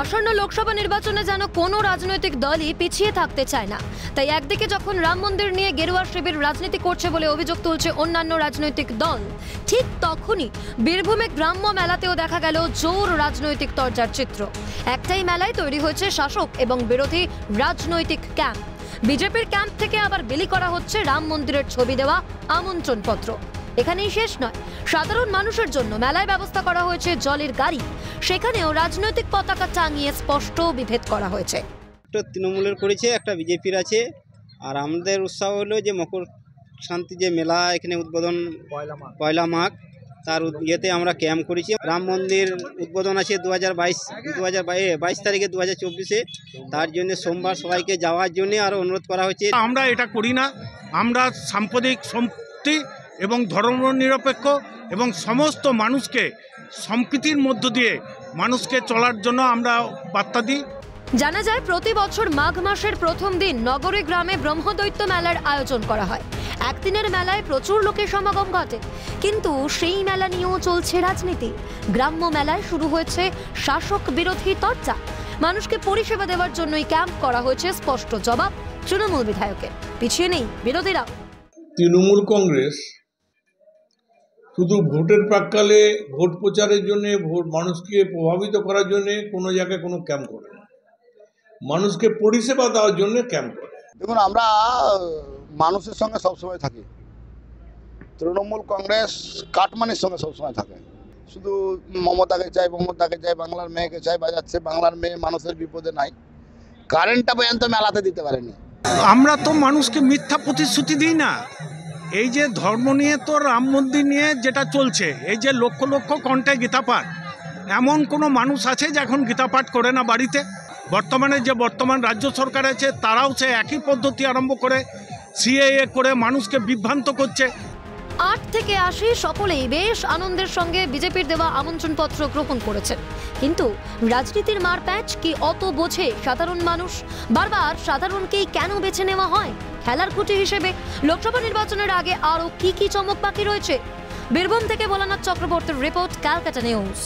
আসন্ন লোকসভা নির্বাচনে যেন কোনো রাজনৈতিক দলই পিছিয়ে থাকতে চায় না। তাই একদিকে যখন রাম মন্দির নিয়ে গেরুয়া শিবির রাজনীতি করছে বলে অভিযোগ তুলছে অন্যান্য রাজনৈতিক দল, ঠিক তখনই বীরভূমে গ্রাম্য মেলাতেও দেখা গেল জোর রাজনৈতিক তরজার চিত্র। একটাই মেলায় তৈরি হয়েছে শাসক এবং বিরোধী রাজনৈতিক ক্যাম্প। বিজেপির ক্যাম্প থেকে আবার বিলি করা হচ্ছে রাম মন্দিরের ছবি দেওয়া আমন্ত্রণ পত্র। এখানেই শেষ নয়, সাধারণ মানুষের জন্য মেলায় ব্যবস্থা করা হয়েছে জলের গাড়ি। সেখানেও রাজনৈতিক পতাকা টাঙিয়ে স্পষ্ট বিভেদ করা হয়েছে। একটা তৃণমূলের করেছে, একটা বিজেপির আছে। আর আমাদের উৎসাহ হলো যে মকর শান্তি যে মেলা এখানে উদ্বোধন পয়লা মাঘ, তার ইয়েতে আমরা ক্যাম্প করেছি। রাম মন্দির উদ্বোধন আছে 22 তারিখে 2024-এ। তার জন্য সোমবার সবাইকে যাওয়ার জন্য আরও অনুরোধ করা হয়েছে। আমরা এটা করি না, আমরা সাম্প্রদায়িক সম্প্রীতি এবং ধর্মনিরপেক্ষ এবং সমস্ত মানুষকে সম্প্রীতির মধ্য দিয়ে মানুষকে চলার জন্য আমরা বার্তা দিই। জানা যায় প্রতি বছর মাঘ মাসের প্রথম দিন নগরে গ্রামে ব্রহ্মদৈত্য মেলার আয়োজন করা হয়। একদিনের মেলায় প্রচুর লোকের সমাগম ঘটে, কিন্তু সেই মেলা নিয়েও চলছে রাজনীতি। গ্রাম্য মেলায় শুরু হয়েছে শাসক বিরোধী চর্চা। মানুষকে পরিষেবা দেওয়ার জন্যই ক্যাম্প করা হয়েছে, স্পষ্ট জবাব তৃণমূল বিধায়কের। পিছিয়ে নেই বিরোধীরা। তৃণমূল কংগ্রেস শুধু ভোটের প্রাক্কালে ভোট প্রচারের জন্য, মানুষকে প্রভাবিত করার জন্য কোনো জায়গায় কোনো ক্যাম্প করে না, মানুষকে পরিষেবা দেওয়ার জন্য ক্যাম্প করে। দেখুন, আমরা মানুষের সঙ্গে সবসময় থাকি। তৃণমূল কংগ্রেস কাটমানির সঙ্গে সবসময় থাকে। শুধু মমতাকে চাই, বাংলার মেয়েকে চাই বাজাচ্ছে। বাংলার মেয়ে মানুষের বিপদে নাই। কারেন্টটা পর্যন্ত মেলাতে দিতে পারেনি। আমরা তো মানুষকে মিথ্যা প্রতিশ্রুতি দিই না। এই যে ধর্ম নিয়ে তো রাম মন্দির নিয়ে যেটা চলছে, এই যে লক্ষ লক্ষ কণ্ঠে গীতাপাঠ, এমন কোনো মানুষ আছে যে এখন গীতাপাঠ করে না বাড়িতে? বর্তমান রাজ্য সরকার আছে, তারাও সে একই পদ্ধতি আরম্ভ করে সিএএ করে মানুষকে বিভ্রান্ত করছে। 8 থেকে 80 সকলেই বেশ আনন্দের সঙ্গে বিজেপির দেওয়া আমন্ত্রণপত্র গ্রহণ করেছেন। কিন্তু রাজনীতির মারপ্যাচ কি অত বোঝে সাধারণ মানুষ? বারবার সাধারণকেই কেন বেছে নেওয়া হয় খেলার খুঁটি হিসেবে? লোকসভা নির্বাচনের আগে আরও কি চমক বাকি রয়েছে? বীরভূম থেকে ভোলানাথ চক্রবর্তীর রিপোর্ট, ক্যালকাটা নিউজ।